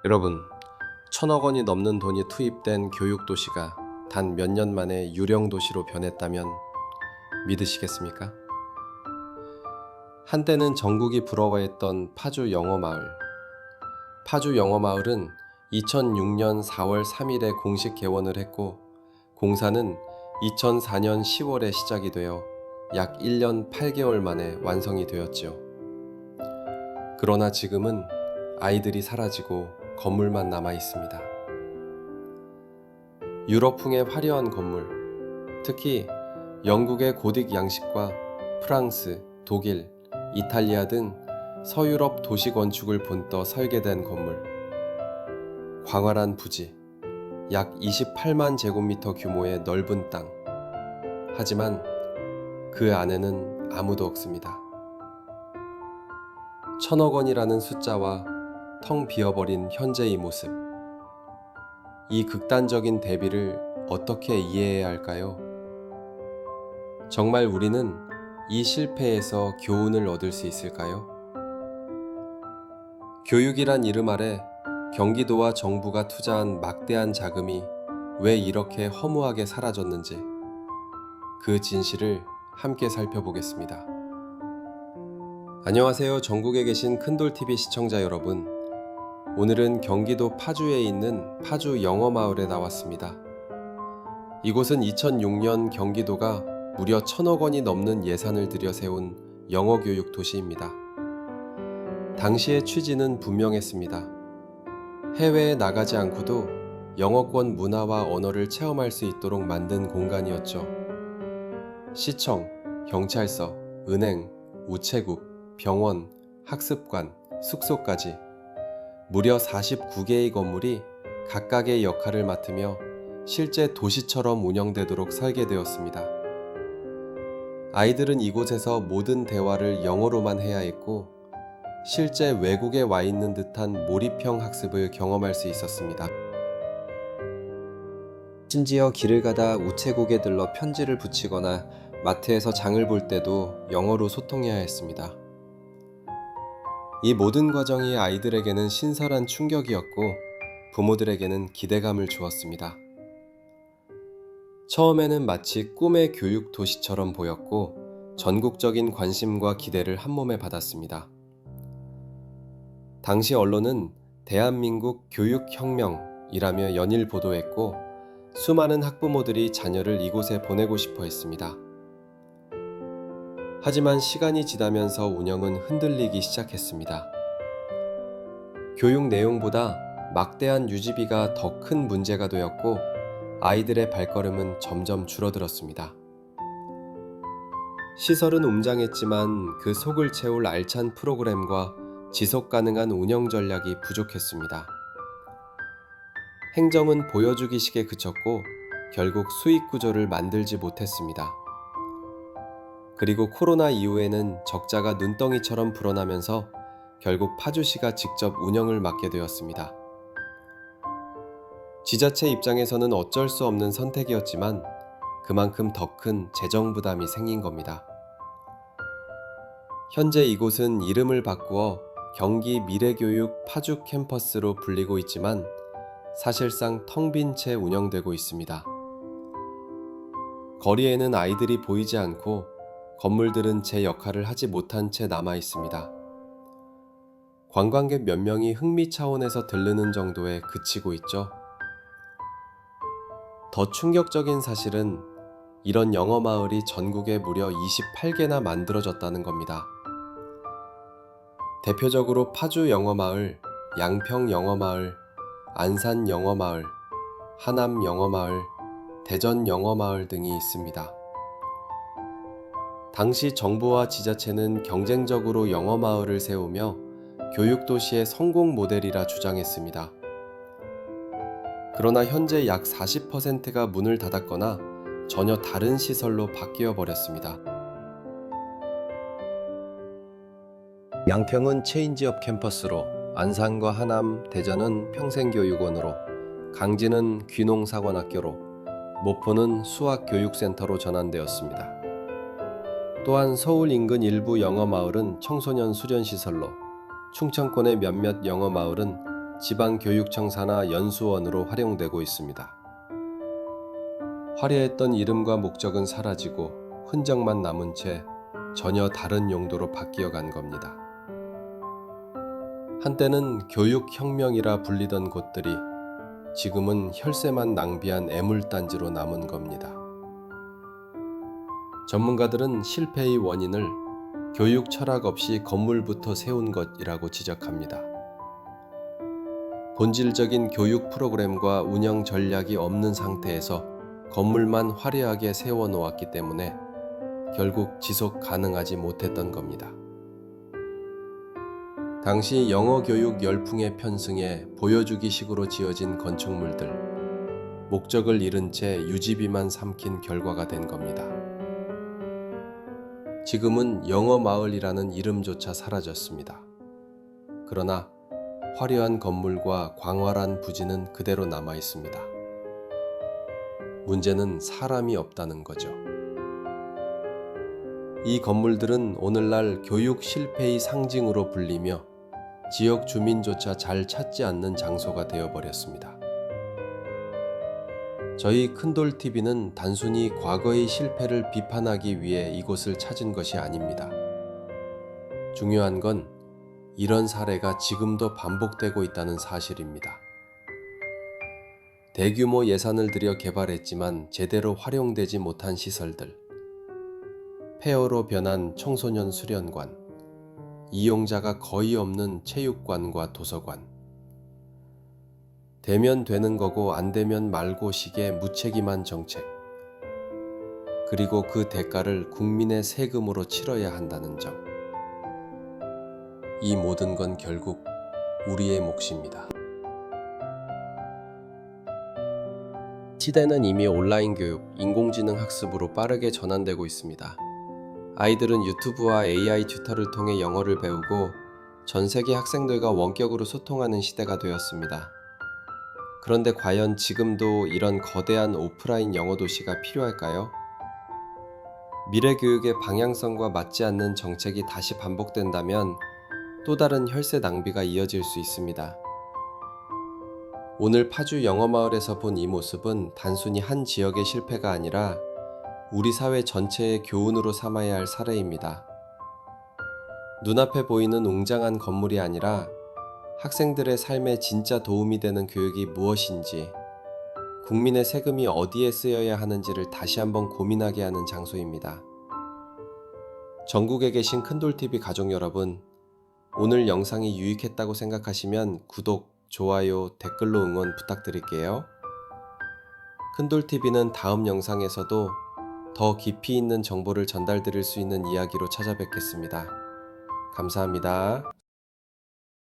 여러분, 1,000억 원이 넘는 돈이 투입된 교육도시가 단 몇 년 만에 유령도시로 변했다면 믿으시겠습니까? 한때는 전국이 부러워했던 파주 영어마을. 파주 영어마을은 2006년 4월 3일에 공식 개원을 했고, 공사는 2004년 10월에 시작이 되어 약 1년 8개월 만에 완성이 되었지요. 그러나 지금은 아이들이 사라지고 건물만 남아 있습니다. 유럽풍의 화려한 건물, 특히 영국의 고딕 양식과 프랑스, 독일, 이탈리아 등 서유럽 도시 건축을 본떠 설계된 건물. 광활한 부지, 약 28만 제곱미터 규모의 넓은 땅. 하지만 그 안에는 아무도 없습니다. 1,000억 원이라는 숫자와 텅 비어버린 현재의 모습. 이 극단적인 대비를 어떻게 이해해야 할까요? 정말 우리는 이 실패에서 교훈을 얻을 수 있을까요? 교육이란 이름 아래 경기도와 정부가 투자한 막대한 자금이 왜 이렇게 허무하게 사라졌는지 그 진실을 함께 살펴보겠습니다. 안녕하세요. 전국에 계신 큰돌TV 시청자 여러분. 오늘은 경기도 파주에 있는 파주 영어마을에 나왔습니다. 이곳은 2006년 경기도가 무려 1,000억 원이 넘는 예산을 들여 세운 영어교육 도시입니다. 당시의 취지는 분명했습니다. 해외에 나가지 않고도 영어권 문화와 언어를 체험할 수 있도록 만든 공간이었죠. 시청, 경찰서, 은행, 우체국, 병원, 학습관, 숙소까지 무려 49개의 건물이 각각의 역할을 맡으며 실제 도시처럼 운영되도록 설계되었습니다. 아이들은 이곳에서 모든 대화를 영어로만 해야 했고, 실제 외국에 와 있는 듯한 몰입형 학습을 경험할 수 있었습니다. 심지어 길을 가다 우체국에 들러 편지를 붙이거나 마트에서 장을 볼 때도 영어로 소통해야 했습니다. 이 모든 과정이 아이들에게는 신선한 충격이었고 부모들에게는 기대감을 주었습니다. 처음에는 마치 꿈의 교육 도시처럼 보였고 전국적인 관심과 기대를 한몸에 받았습니다. 당시 언론은 대한민국 교육혁명이라며 연일 보도했고 수많은 학부모들이 자녀를 이곳에 보내고 싶어 했습니다. 하지만 시간이 지나면서 운영은 흔들리기 시작했습니다. 교육 내용보다 막대한 유지비가 더 큰 문제가 되었고 아이들의 발걸음은 점점 줄어들었습니다. 시설은 웅장했지만 그 속을 채울 알찬 프로그램과 지속 가능한 운영 전략이 부족했습니다. 행정은 보여주기식에 그쳤고 결국 수익 구조를 만들지 못했습니다. 그리고 코로나 이후에는 적자가 눈덩이처럼 불어나면서 결국 파주시가 직접 운영을 맡게 되었습니다. 지자체 입장에서는 어쩔 수 없는 선택이었지만 그만큼 더 큰 재정 부담이 생긴 겁니다. 현재 이곳은 이름을 바꾸어 경기 미래교육 파주 캠퍼스로 불리고 있지만 사실상 텅 빈 채 운영되고 있습니다. 거리에는 아이들이 보이지 않고 건물들은 제 역할을 하지 못한 채 남아 있습니다. 관광객 몇 명이 흥미 차원에서 들르는 정도에 그치고 있죠. 더 충격적인 사실은 이런 영어마을이 전국에 무려 28개나 만들어졌다는 겁니다. 대표적으로 파주 영어마을, 양평 영어마을, 안산 영어마을, 하남 영어마을, 대전 영어마을 등이 있습니다. 당시 정부와 지자체는 경쟁적으로 영어마을을 세우며 교육도시의 성공 모델이라 주장했습니다. 그러나 현재 약 40%가 문을 닫았거나 전혀 다른 시설로 바뀌어 버렸습니다. 양평은 체인지업 캠퍼스로, 안산과 하남, 대전은 평생교육원으로, 강진은 귀농사관학교로, 모포는 수학교육센터로 전환되었습니다. 또한 서울 인근 일부 영어마을은 청소년 수련시설로, 충청권의 몇몇 영어마을은 지방교육청사나 연수원으로 활용되고 있습니다. 화려했던 이름과 목적은 사라지고 흔적만 남은 채 전혀 다른 용도로 바뀌어 간 겁니다. 한때는 교육혁명이라 불리던 곳들이 지금은 혈세만 낭비한 애물단지로 남은 겁니다. 전문가들은 실패의 원인을 교육 철학 없이 건물부터 세운 것이라고 지적합니다. 본질적인 교육 프로그램과 운영 전략이 없는 상태에서 건물만 화려하게 세워놓았기 때문에 결국 지속 가능하지 못했던 겁니다. 당시 영어 교육 열풍의 편승에 보여주기식으로 지어진 건축물들, 목적을 잃은 채 유지비만 삼킨 결과가 된 겁니다. 지금은 영어 마을이라는 이름조차 사라졌습니다. 그러나 화려한 건물과 광활한 부지는 그대로 남아 있습니다. 문제는 사람이 없다는 거죠. 이 건물들은 오늘날 교육 실패의 상징으로 불리며 지역 주민조차 잘 찾지 않는 장소가 되어버렸습니다. 저희 큰돌TV는 단순히 과거의 실패를 비판하기 위해 이곳을 찾은 것이 아닙니다. 중요한 건 이런 사례가 지금도 반복되고 있다는 사실입니다. 대규모 예산을 들여 개발했지만 제대로 활용되지 못한 시설들, 폐허로 변한 청소년 수련관, 이용자가 거의 없는 체육관과 도서관, 되면 되는 거고 안 되면 말고 식의 무책임한 정책, 그리고 그 대가를 국민의 세금으로 치러야 한다는 점. 이 모든 건 결국 우리의 몫입니다. 시대는 이미 온라인 교육, 인공지능 학습으로 빠르게 전환되고 있습니다. 아이들은 유튜브와 AI 튜터를 통해 영어를 배우고 전 세계 학생들과 원격으로 소통하는 시대가 되었습니다. 그런데 과연 지금도 이런 거대한 오프라인 영어 도시가 필요할까요? 미래 교육의 방향성과 맞지 않는 정책이 다시 반복된다면 또 다른 혈세 낭비가 이어질 수 있습니다. 오늘 파주 영어마을에서 본 이 모습은 단순히 한 지역의 실패가 아니라 우리 사회 전체의 교훈으로 삼아야 할 사례입니다. 눈앞에 보이는 웅장한 건물이 아니라 학생들의 삶에 진짜 도움이 되는 교육이 무엇인지, 국민의 세금이 어디에 쓰여야 하는지를 다시 한번 고민하게 하는 장소입니다. 전국에 계신 큰돌TV 가족 여러분, 오늘 영상이 유익했다고 생각하시면 구독, 좋아요, 댓글로 응원 부탁드릴게요. 큰돌TV는 다음 영상에서도 더 깊이 있는 정보를 전달드릴 수 있는 이야기로 찾아뵙겠습니다. 감사합니다.